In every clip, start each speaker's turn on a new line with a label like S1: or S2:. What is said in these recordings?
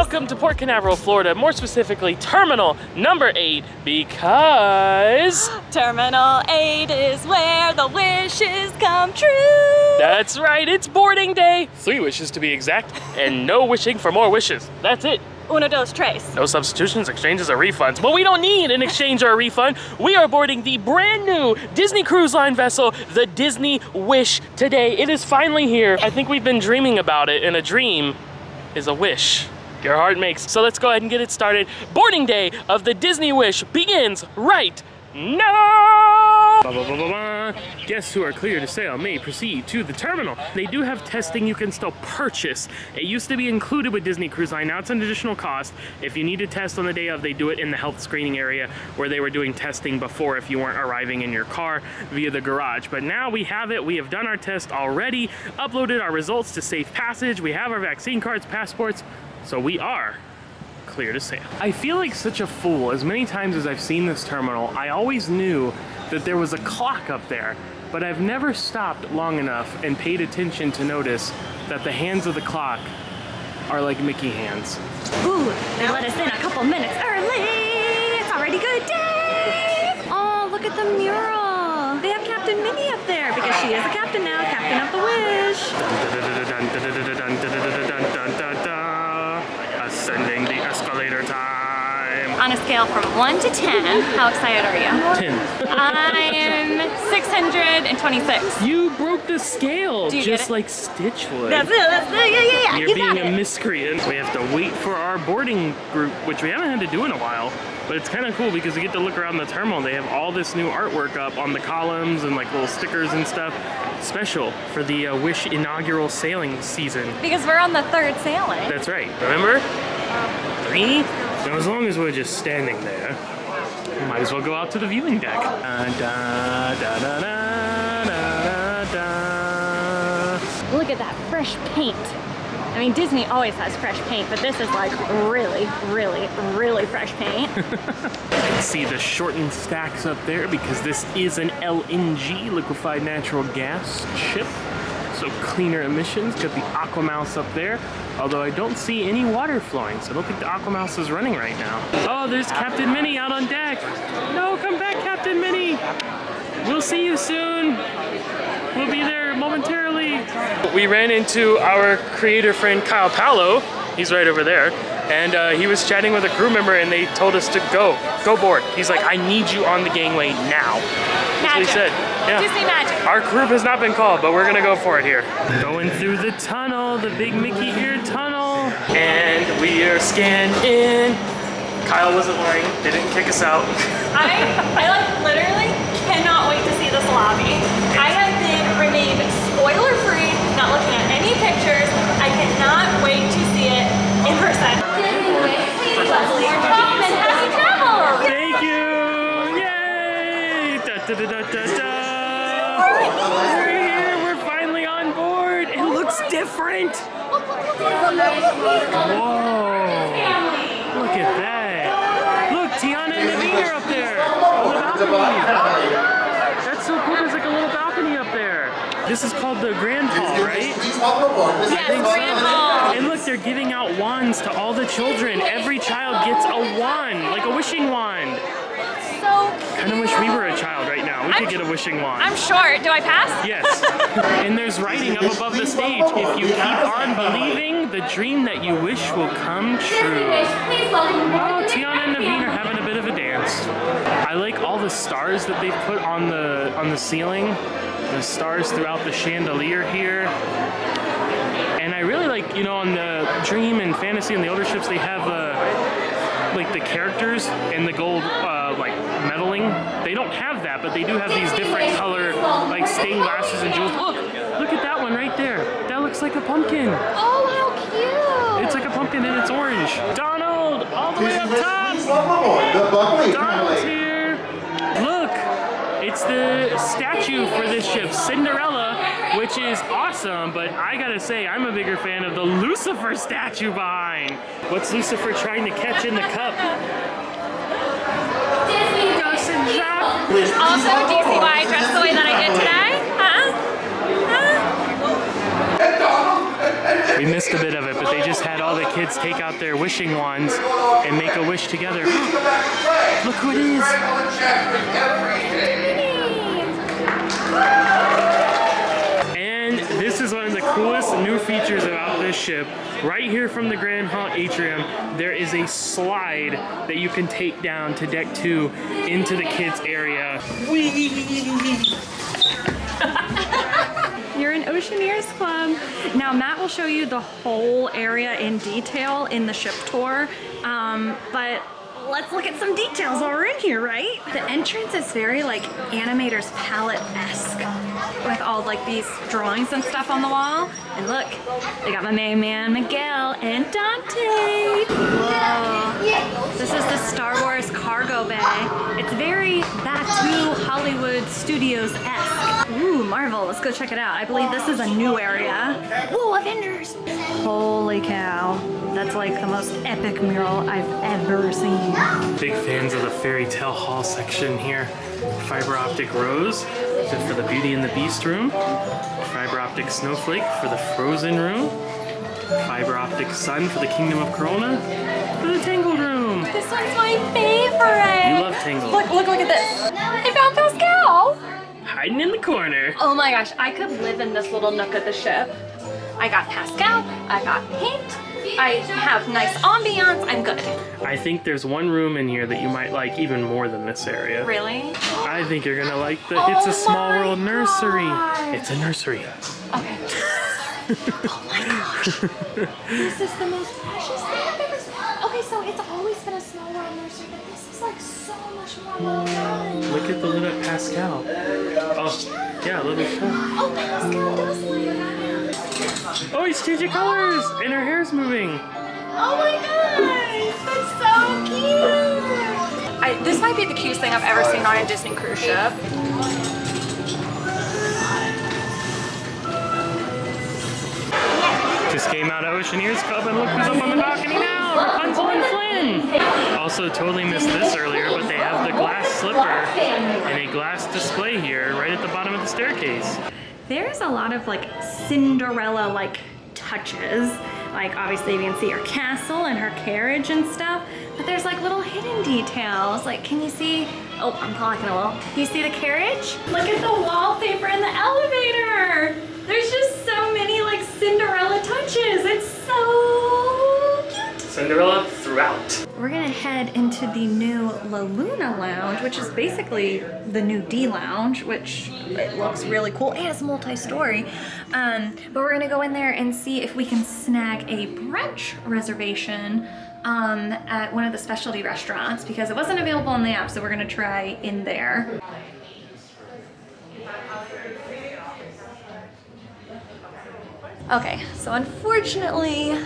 S1: Welcome to Port Canaveral, Florida, more specifically Terminal number 8, because...
S2: Terminal 8 is where the wishes come true.
S1: That's right, it's boarding day. 3 wishes to be exact, and no wishing for more wishes. That's it.
S2: Uno, dos, tres.
S1: No substitutions, exchanges, or refunds. But we don't need an exchange or a refund. We are boarding the brand new Disney Cruise Line vessel, the Disney Wish, today. It is finally here. I think we've been dreaming about it, and a dream is a wish your heart makes. So let's go ahead and get it started. Boarding day of the Disney Wish begins right now. Guests who are clear to sail may proceed to the terminal. They do have testing you can still purchase. It used to be included with Disney Cruise Line. Now it's an additional cost. If you need to test on the day of, they do it in the health screening area where they were doing testing before if you weren't arriving in your car via the garage. But now we have it. We have done our test already, uploaded our results to Safe Passage. We have our vaccine cards, passports, so we are clear to sail. I feel like such a fool. As many times as I've seen this terminal, I always knew that there was a clock up there, but I've never stopped long enough and paid attention to notice that the hands of the clock are like Mickey hands.
S2: Ooh, they let us in a couple minutes early. It's already good day. Oh, look at the mural. They have Captain Minnie up there because she is the captain now, captain of the Wish.
S1: Ascending the escalator time.
S2: On a scale from 1 to 10, how excited are you?
S1: 10.
S2: I'm 626.
S1: You broke the scale,
S2: Do you
S1: just
S2: get it?
S1: like Stitch would.
S2: That's it, yeah.
S1: You're
S2: You
S1: being
S2: got
S1: a
S2: it.
S1: miscreant. We have to wait for our boarding group, which we haven't had to do in a while. But it's kind of cool because we get to look around the terminal. They have all this new artwork up on the columns and like little stickers and stuff. Special for the Wish inaugural sailing season.
S2: Because we're on the 3rd sailing.
S1: That's right. Remember? 3? Now as long as we're just standing there, we might as well go out to the viewing deck.
S2: Look at that fresh paint. I mean, Disney always has fresh paint, but this is like really, really, really fresh paint.
S1: You can see the shortened stacks up there because this is an LNG, liquefied natural gas ship. So cleaner emissions. Got the AquaMouse up there, although I don't see any water flowing, so I don't think the AquaMouse is running right now. Oh, there's Captain Minnie out on deck. No, come back, Captain Minnie. We'll see you soon. We'll be there momentarily. We ran into our creator friend Kyle Palo. He's right over there. And he was chatting with a crew member and they told us to go board. He's like, I need you on the gangway now. That's what he said. Yeah.
S2: Disney magic.
S1: Our group has not been called, but we're gonna go for it here. Going through the tunnel, the big Mickey ear tunnel. And we are scanned in. Kyle wasn't worrying, they didn't kick us out.
S2: I like literally cannot wait to see this lobby. I have remained spoiler free, not looking at any pictures. I cannot wait to see it in person. Leslie Hoffman, happy travel!
S1: Thank you! Yay! Da, da, da, da, da, da. We're here, we're finally on board. It looks different. Whoa! Look at that. Look, Tiana and Naveen are up there on the balcony. That's so cool, there's like a little balcony up there. This is called the Grand Hall, right?
S2: Yes, Grand Hall.
S1: And look, they're giving out wands to all the children. Every child gets a wand, like a wishing wand.
S2: So
S1: Kind of wish we were a child right now. We could get a wishing wand.
S2: I'm short. Do I pass?
S1: Yes. And there's writing up above the stage. If you keep on believing, the dream that you wish will come true. Oh, Tiana and Naveen are having a bit of a dance. I like all the stars that they've put on the ceiling. The stars throughout the chandelier here. And I really like, you know, on the Dream and Fantasy and the older ships, they have like the characters and the gold like metaling. They don't have that, but they do have these different color like stained glasses and jewels. Look at that one right there. That looks like a pumpkin.
S2: Oh, how cute!
S1: It's like a pumpkin and it's orange. Donald, all the way up top. Donald's here. Look, it's the statue for this ship, Cinderella, which is awesome, but I gotta say, I'm a bigger fan of the Lucifer statue behind. What's Lucifer trying to catch in the cup? Gus and Jacques.
S2: Also, DCY dressed the way that I did today.
S1: We missed a bit of it, but they just had had all the kids take out their wishing wands and make a wish together. Look who it is! And this is one of the coolest new features about this ship. Right here from the Grand Hot Atrium, there is a slide that you can take down to deck 2 into the kids area.
S2: You're in Oceaneers Club. Now Matt will show you the whole area in detail in the ship tour, but let's look at some details while we're in here, right? The entrance is very like Animator's Palette-esque with all like these drawings and stuff on the wall. And look, they got my main man Miguel and Dante. Whoa. This is the Star Wars cargo bay. It's very back to Hollywood Studios-esque. Ooh, Marvel, let's go check it out. I believe this is a new area. Whoa, Avengers! Holy cow. That's like the most epic mural I've ever seen.
S1: Big fans of the fairy tale hall section here. Fiber optic rose for the Beauty and the Beast room. Fiber optic snowflake for the Frozen room. Fiber optic sun for the Kingdom of Corona. For the Tangled room.
S2: This one's my favorite.
S1: You love Tangled.
S2: Look at this. I found Pascal.
S1: Hiding in the corner.
S2: Oh my gosh, I could live in this little nook of the ship. I got Pascal, I got paint, I have nice ambiance, I'm good.
S1: I think there's one room in here that you might like even more than this area.
S2: Really?
S1: I think you're gonna like the It's a Small World nursery. It's a nursery.
S2: Okay. Oh my gosh. This is the most precious thing I've ever seen. Okay, so it's always been a Small World nursery, but this is like so much more well done.
S1: Look at the little Pascal. Oh, yeah, let me show.
S2: Oh, Pascal does like that.
S1: Oh, he's changing colors and her hair's moving.
S2: Oh my gosh, that's so cute. This might be the cutest thing I've ever seen on a Disney cruise ship.
S1: Just came out of Oceaneers Club and look who's up on the balcony now, Rapunzel and Flynn. Also totally missed this earlier, but they have the glass slipper and a glass display here right at the bottom of the staircase.
S2: There's a lot of like Cinderella-like touches. Like obviously you can see her castle and her carriage and stuff, but there's like little hidden details. Like can you see, oh I'm blocking a little. Can you see the carriage? Look at the wallpaper in the elevator. There's just so many like Cinderella touches. It's so cute.
S1: Cinderella throughout.
S2: We're gonna head into the new La Luna Lounge, which is basically the new D Lounge, which it looks really cool and it's multi-story. But we're gonna go in there and see if we can snag a brunch reservation at one of the specialty restaurants because it wasn't available on the app, so we're gonna try in there. Okay, so unfortunately,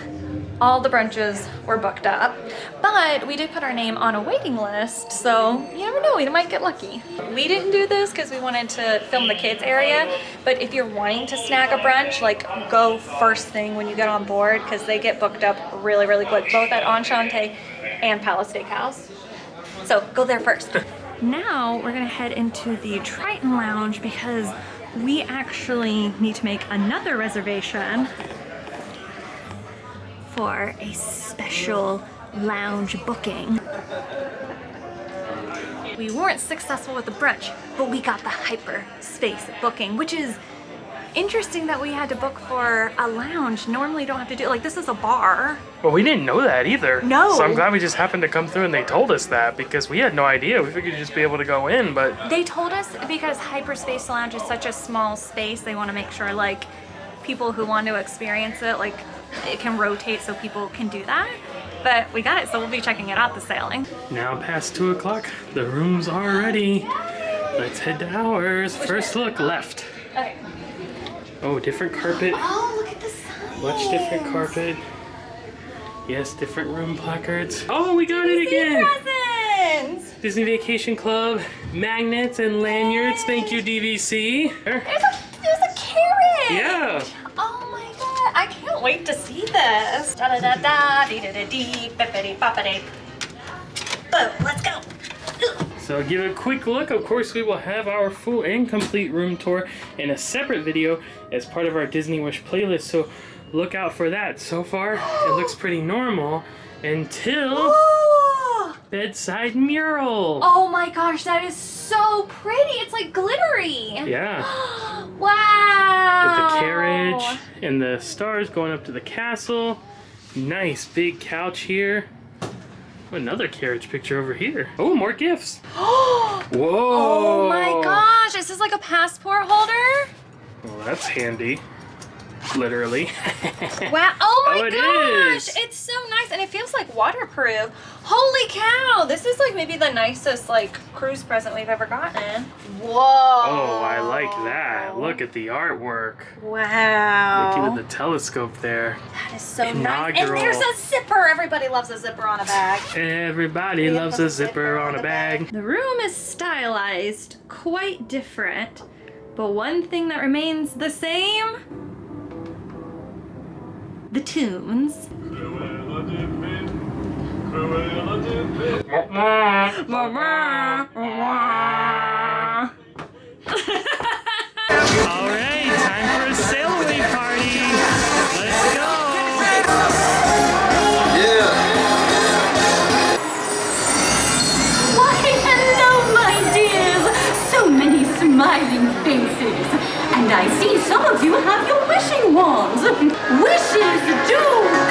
S2: all the brunches were booked up, but we did put our name on a waiting list, so you never know, we might get lucky. We didn't do this because we wanted to film the kids area, but if you're wanting to snag a brunch, like go first thing when you get on board because they get booked up really, really quick, both at Enchante and Palo Steakhouse. So go there first. Now we're gonna head into the Triton Lounge because we actually need to make another reservation for a special lounge booking. We weren't successful with the brunch, but we got the Hyperspace booking, which is interesting that we had to book for a lounge. Normally you don't have to do, like this is a bar.
S1: Well, we didn't know that either.
S2: No.
S1: So I'm glad we just happened to come through and they told us that because we had no idea. We figured you'd just be able to go in, but...
S2: They told us because Hyperspace Lounge is such a small space, they want to make sure like people who want to experience it, like it can rotate so people can do that. But we got it, so we'll be checking it out this sailing.
S1: Now past 2 o'clock, the rooms are ready. Let's head to ours. First look, left.
S2: Okay.
S1: Oh, different carpet.
S2: Oh, look at the sign.
S1: Much different carpet. Yes, different room placards. Oh, we got it again!
S2: Presents!
S1: Disney Vacation Club, magnets and lanyards. Thank you, DVC.
S2: There's a carrot!
S1: Yeah!
S2: Oh my god, I can't wait to see this. Da da da da, dee da da dee, bippity boppity. Boom, let's go.
S1: So give a quick look. Of course, we will have our full and complete room tour in a separate video as part of our Disney Wish playlist. So look out for that. So far, it looks pretty normal until
S2: Oh!
S1: bedside mural.
S2: Oh my gosh, that is so pretty. It's like glittery.
S1: Yeah.
S2: Wow.
S1: With the carriage and the stars going up to the castle. Nice big couch here. Another carriage picture over here. Oh, more gifts. Whoa.
S2: Oh my gosh, this is like a passport holder.
S1: Well, that's handy. Literally.
S2: Wow. Oh my
S1: it
S2: gosh.
S1: is.
S2: It's so nice and it feels like waterproof. Holy cow. This is like maybe the nicest like cruise present we've ever gotten. Whoa.
S1: Oh, I like that. Look at the artwork.
S2: Wow.
S1: Look at the telescope there.
S2: That is so nice. And
S1: Inaugural.
S2: there's a zipper. Everybody loves a zipper on a bag.
S1: Everybody loves a zipper on a bag.
S2: The room is stylized quite different, but one thing that remains the same, the tunes.
S1: Alright, time for a sail away party. Let's go.
S2: Why, hello, my dears. So many smiling faces. And I see some of you have your wishing wands. Wishes do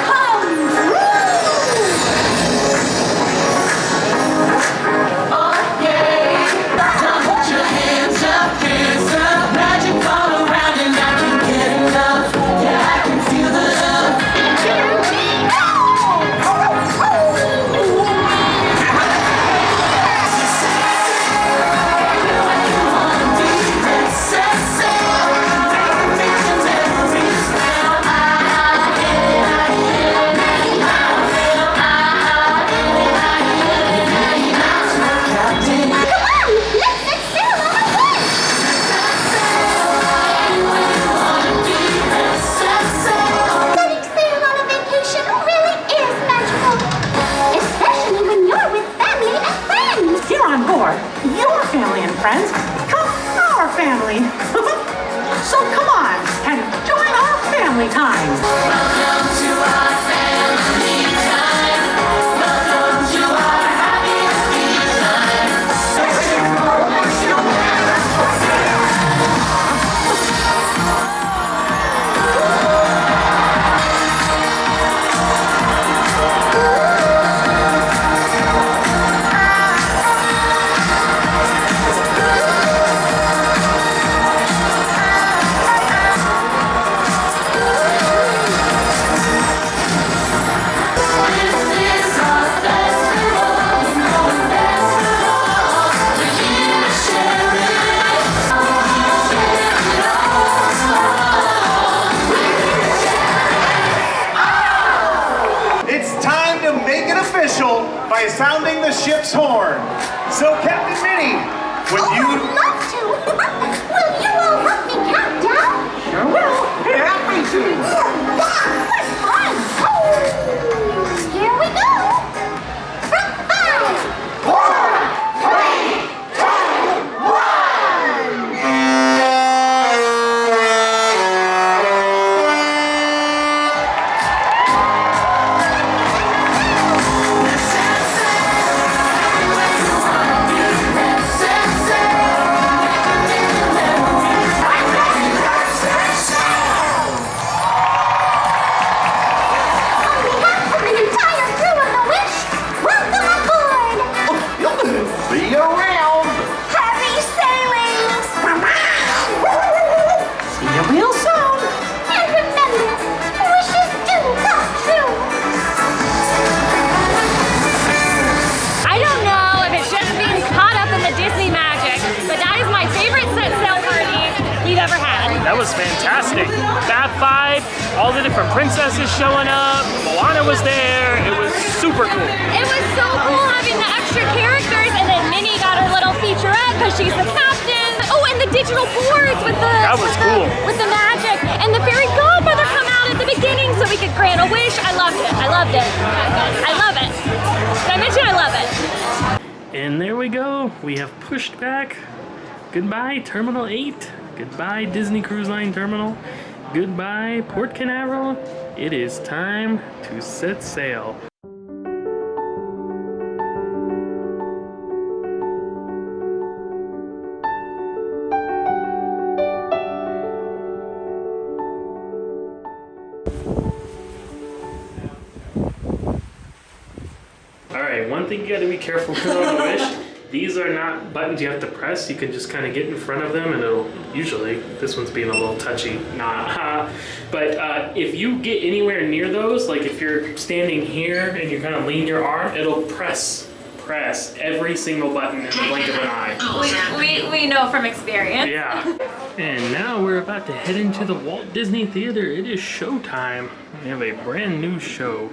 S2: come true. Oh, yeah. Now put your hands up, magic all around and I can get enough. Yeah, I can feel the love.
S3: Friends, come our family. So come on and join our family time.
S2: Welcome to our family time. Welcome to our happy
S4: by sounding the ship's horn. So, Captain Minnie, would you...
S5: I'd love to. Will you all help me count down?
S3: Sure will. Happy to.
S5: Wow, what fun. Here we go. From 5,
S1: vibe, all the different princesses showing up, Moana was there, it was super cool.
S2: It was so cool having the extra characters, and then Minnie got her little featurette because she's the captain. Oh, and the digital boards with the with the magic, and the fairy godmother come out at the beginning so we could grant a wish. I loved it. I loved it. I love it. Did I mention I love it?
S1: And there we go. We have pushed back. Goodbye, Terminal 8. Goodbye, Disney Cruise Line Terminal. Goodbye, Port Canaveral. It is time to set sail. Alright, one thing you gotta be careful with on the Wish, these are not buttons you have to press. You can just kind of get in front of them and it'll, usually, this one's being a little touchy, but if you get anywhere near those, like if you're standing here and you kind of lean your arm, it'll press every single button in the blink of an eye.
S2: We know from experience.
S1: Yeah. And now we're about to head into the Walt Disney Theater. It is showtime. We have a brand new show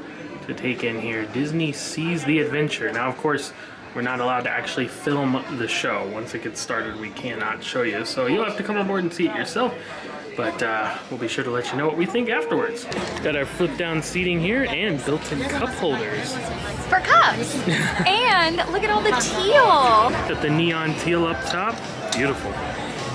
S1: to take in here. Disney Sees the Adventure. Now, of course, we're not allowed to actually film the show. Once it gets started, we cannot show you. So you'll have to come aboard and see it yourself. But we'll be sure to let you know what we think afterwards. Got our flip-down seating here and built-in cup holders.
S2: For cups. And look at all the teal.
S1: Got the neon teal up top. Beautiful.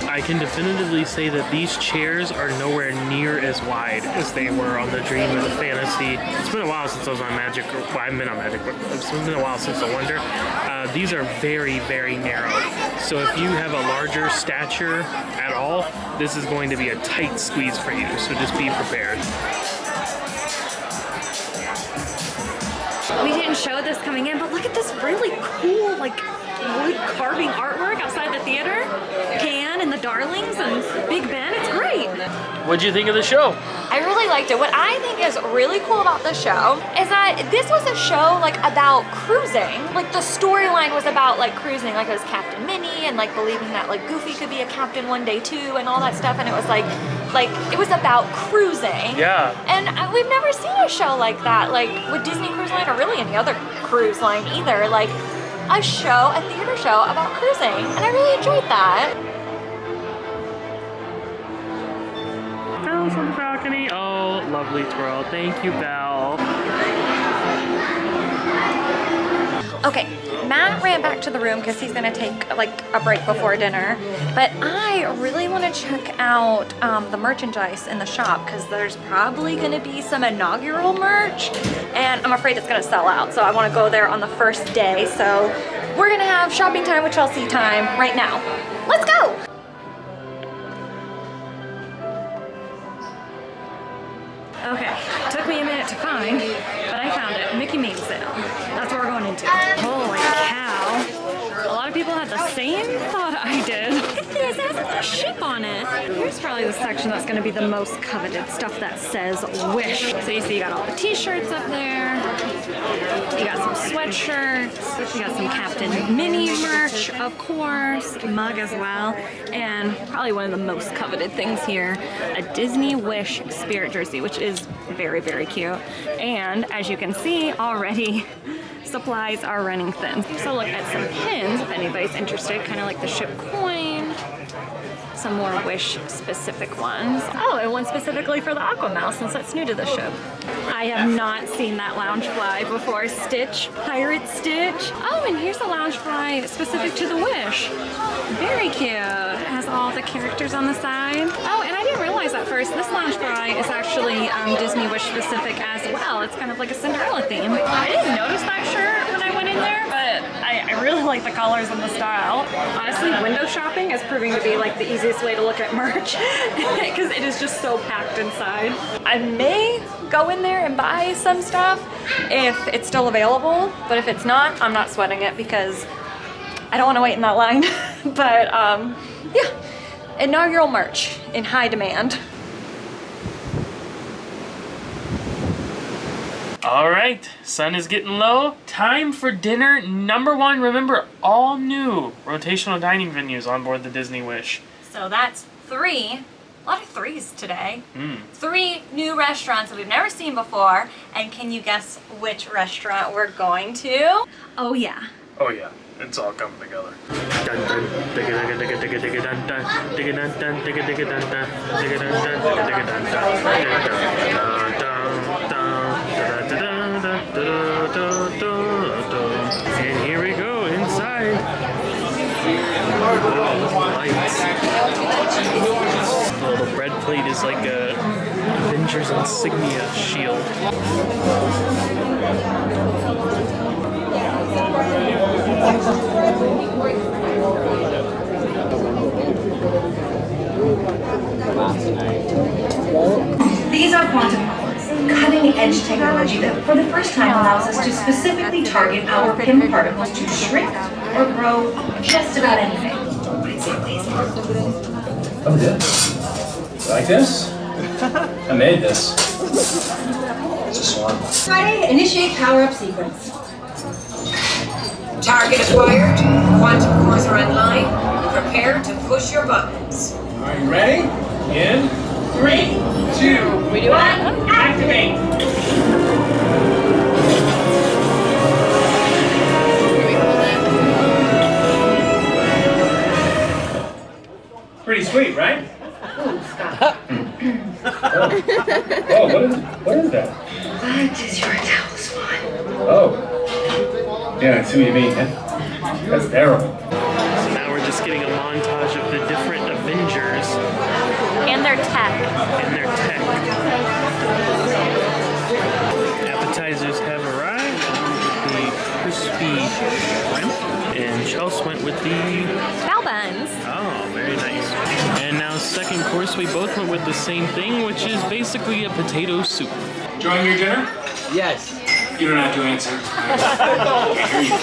S1: I can definitively say that these chairs are nowhere near as wide as they were on the Dream or the Fantasy. It's been a while since I was on Magic, well, I haven't been on Magic, but it's been a while since the Wonder. These are very, very narrow. So if you have a larger stature at all, this is going to be a tight squeeze for you, so just be prepared.
S2: We didn't show this coming in, but look at this really cool, like, wood carving artwork outside the theater. Pan and the Darlings and Big Ben, it's great.
S1: What'd you think of the show?
S2: I really liked it. What I think is really cool about the show is that this was a show like about cruising. Like the storyline was about like cruising, like it was Captain Minnie and like believing that like Goofy could be a captain one day too and all that stuff. And it was like it was about cruising.
S1: Yeah.
S2: And we've never seen a show like that, like with Disney Cruise Line or really any other cruise line either. Like a theater show about cruising, and I really enjoyed that.
S1: Bells on the balcony. Oh, lovely twirl. Thank you, Belle.
S2: Okay, Matt ran back to the room because he's gonna take like a break before dinner, but I really want to check out the merchandise in the shop because there's probably gonna be some inaugural merch and I'm afraid it's gonna sell out, so I want to go there on the first day. So we're gonna have shopping time with Chelsea time right now. Let's go! Okay, took me a minute to find, but I found it. Mickey Main sale. That's what we're going into. Holy cow. A lot of people had the same thought I did. Look at this, it has a little ship on it. Here's probably the section that's gonna be the most coveted, stuff that says Wish. So you see you got all the t-shirts up there. You got some sweatshirts. You got some Captain Minnie merch, of course, mug as well. And probably one of the most coveted things here, a Disney Wish Spirit jersey, which is very, very cute. And as you can see already, supplies are running thin. So look at some pins if anybody's interested, kind of like the ship coin. Some more Wish specific ones. Oh, and one specifically for the AquaMouse since that's new to the ship. I have not seen that Loungefly before. Stitch, Pirate Stitch. Oh, and here's a Loungefly specific to the Wish. Very cute. It has all the characters on the side. Oh, and I didn't realize at first this Loungefly is actually Disney Wish specific as well. It's kind of like a Cinderella theme. I didn't notice that shirt when I went in there, but I really like the colors and the style. Honestly, window shopping is proving to be like the easiest way to look at merch because it is just so packed inside. I may go in there and buy some stuff if it's still available, but if it's not, I'm not sweating it because I don't want to wait in that line. But yeah, inaugural merch in high demand.
S1: All right, sun is getting low. Time for dinner number one. Remember, all new rotational dining venues on board the Disney Wish.
S2: So that's three. A lot of threes today. 3 new restaurants that we've never seen before. And can you guess which restaurant we're going to? Oh yeah.
S1: Oh yeah, it's all coming together. And here we go inside. Lights. little bread plate is like a Avengers insignia shield.
S6: These are quantum cores, cutting-edge technology that for the first time allows us to specifically target our PIM particles to shrink or grow just about anything.
S7: Oh, this? You like this? I made this. It's a swan.
S6: Friday, initiate power-up sequence.
S8: Target acquired. Quantum cores are online. Prepare to push your buttons.
S7: Are you ready? In 3, 2, 1, activate! Pretty sweet, right?
S6: Oh, stop.
S7: Oh, what is that?
S6: What is your talisman?
S7: Oh. Yeah, I see what you mean. That's terrible.
S1: So now we're just getting a montage of the different Avengers
S2: And their tech.
S1: and their tech. Appetizers have arrived. The crispy shrimp, and Chelsea went with the...
S2: Val buns.
S1: Oh, very nice. And now second course, we both went with the same thing, which is basically a potato soup.
S7: Enjoying your dinner?
S9: Yes.
S7: You don't have to answer. I can't hear you.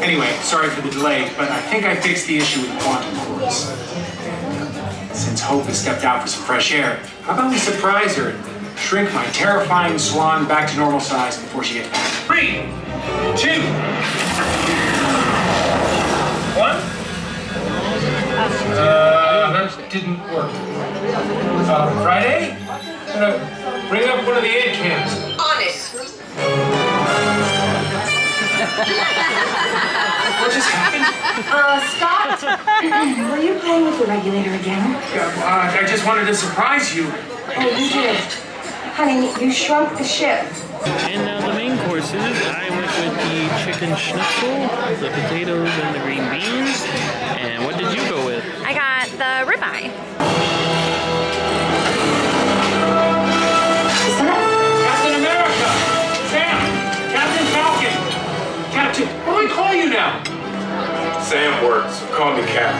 S7: Anyway, sorry for the delay, but I think I fixed the issue with the quantum cores. Since Hope has stepped out for some fresh air, how about we surprise her and shrink my terrifying swan back to normal size before she gets back? 3, 2, 1. That didn't work. Friday? Bring up one of the egg cans.
S8: On it.
S7: What just happened?
S6: Scott? Were you playing with the regulator again?
S7: I just wanted to surprise you.
S6: Oh, you did. Honey, you shrunk the ship.
S1: And now the main courses, I went with the chicken schnitzel, the potatoes, and the green beans. And what did you go with?
S2: I got the ribeye.
S7: Captain America! Sam! Captain Falcon! Captain, what do I call you now?
S10: Sam works, so call me Cap.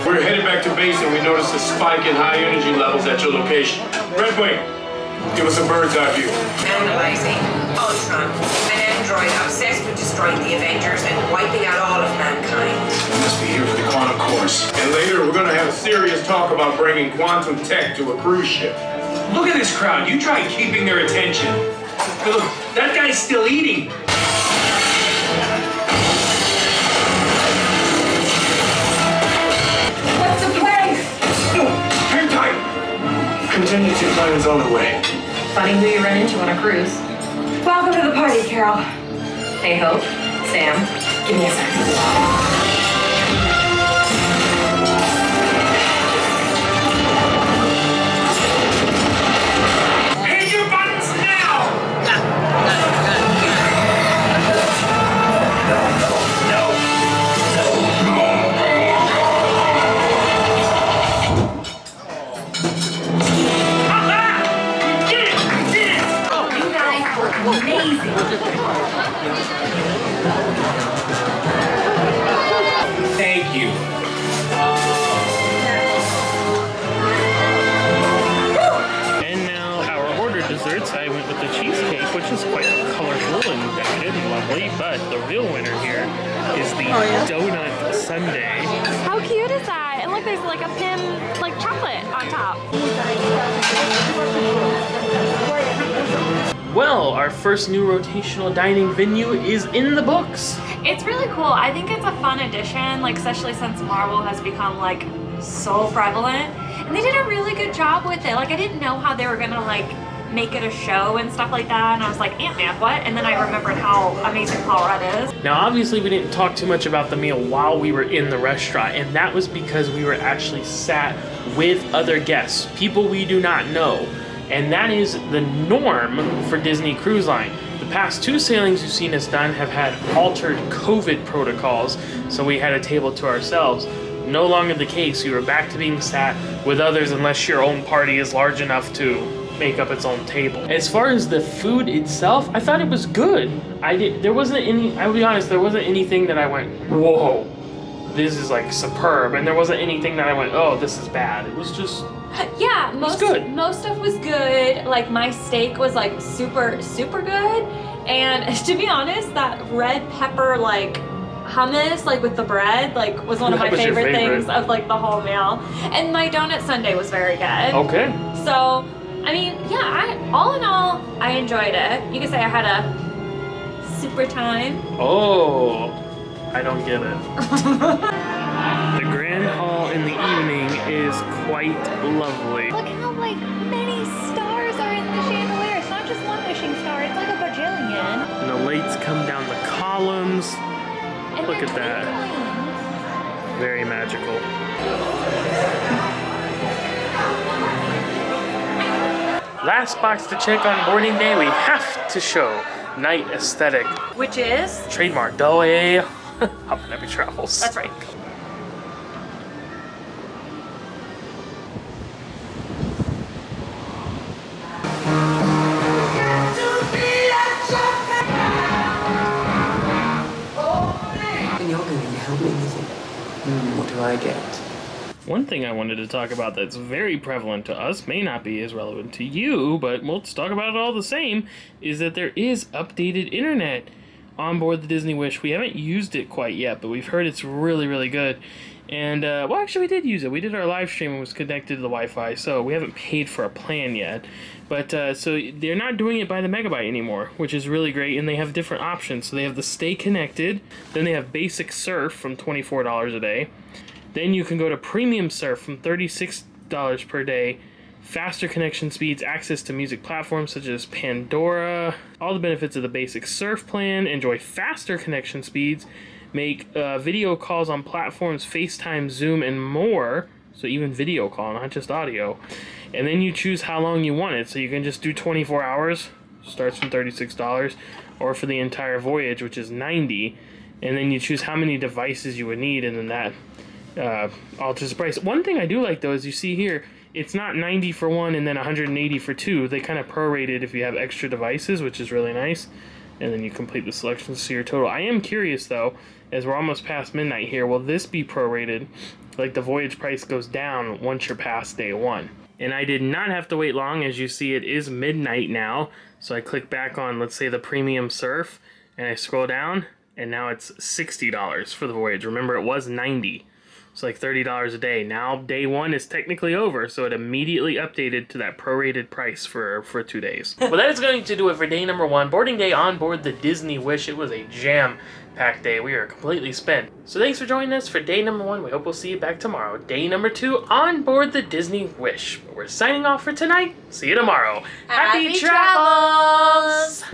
S10: We're headed back to base and we noticed a spike in high energy levels at your location. Red Wing, give us a bird's eye view.
S8: Analyzing. Ultron. An android obsessed with destroying the Avengers and wiping out all of mankind.
S7: We must be here for the quantum course.
S10: And later we're gonna have a serious talk about bringing quantum tech to a cruise ship.
S7: Look at this crowd. You try keeping their attention. Look, that guy's still eating.
S6: What's the plan?
S10: Hang tight. Contingency plan is on the way.
S6: Funny who you run into on a cruise. Welcome to the party, Carol. Hey, Hope. Sam, give me a second.
S7: Hit your buttons now! Thank you.
S1: And now our ordered desserts, I went with the cheesecake, which is quite colorful and decorated and lovely, but the real winner here is the donut sundae.
S2: How cute is that? And look, there's like a pin, like chocolate on top.
S1: Well, our first new rotational dining venue is in the books.
S2: It's really cool. I think it's a fun addition, like especially since Marvel has become like so prevalent. And they did a really good job with it. Like I didn't know how they were gonna like make it a show and stuff like that. And I was like, Ant-Man, what? And then I remembered how amazing Paul Rudd is.
S1: Now, obviously, we didn't talk too much about the meal while we were in the restaurant, and that was because we were actually sat with other guests, people we do not know. And that is the norm for Disney Cruise Line. The past 2 sailings you've seen us done have had altered COVID protocols, so we had a table to ourselves. no longer the case. You are back to being sat with others unless your own party is large enough to make up its own table. As far as the food itself, I thought it was good. There wasn't any, I'll be honest, there wasn't anything that I went, whoa, this is like superb. And there wasn't anything that I went, oh, this is bad. It was just,
S2: yeah,
S1: most
S2: stuff was good. Like my steak was like super good. And to be honest, that red pepper like hummus like with the bread like was one of my favorite things of like the whole meal. And my donut sundae was very good.
S1: Okay.
S2: So I mean, yeah, all in all, I enjoyed it. You could say I had a super time.
S1: Oh, I don't get it. The grand hall in the evening is quite lovely.
S9: Look how like many stars are in the chandelier. It's not just one wishing star, it's like a bajillion.
S1: And the lights come down the columns.
S9: And
S1: Look at that. Very magical. Last box to check on boarding day, we have to show night aesthetic.
S2: Which is?
S1: Trademark Doe. Hoffman Epic Travels.
S2: That's right.
S8: And you're going to help me with it. What do I get?
S1: One thing I wanted to talk about that's very prevalent to us, may not be as relevant to you, but let's talk about it all the same, is that there is updated internet on board the Disney Wish. We haven't used it quite yet, but we've heard it's really, really good. And, well, actually, we did use it. We did our live stream and was connected to the Wi-Fi, so we haven't paid for a plan yet. But, so they're not doing it by the megabyte anymore, which is really great, and they have different options. So they have the Stay Connected, then they have Basic Surf from $24 a day. Then you can go to Premium Surf from $36 per day, faster connection speeds, access to music platforms such as Pandora, all the benefits of the Basic Surf plan, enjoy faster connection speeds, make video calls on platforms, FaceTime, Zoom, and more, so even video call, not just audio. And then you choose how long you want it, so you can just do 24 hours, starts from $36, or for the entire voyage, which is $90, and then you choose how many devices you would need, and then that alters the price. One thing I do like though is you see here, it's not 90 for one and then 180 for two. They kind of prorated if you have extra devices, which is really nice. And then you complete the selection, so your total. I am curious though, as we're almost past midnight here, will this be prorated? Like the voyage price goes down once you're past day one. And I did not have to wait long. As you see, it is midnight now. So I click back on, let's say, the Premium Surf, and I scroll down, and now it's $60 for the voyage. Remember, it was $90. It's like $30 a day. Now day one is technically over, so it immediately updated to that prorated price for 2 days. Well, that is going to do it for day number one, boarding day on board the Disney Wish. It was a jam-packed day. We are completely spent. So thanks for joining us for day number one. We hope we'll see you back tomorrow. Day number two on board the Disney Wish. But we're signing off for tonight. See you tomorrow. Happy travels!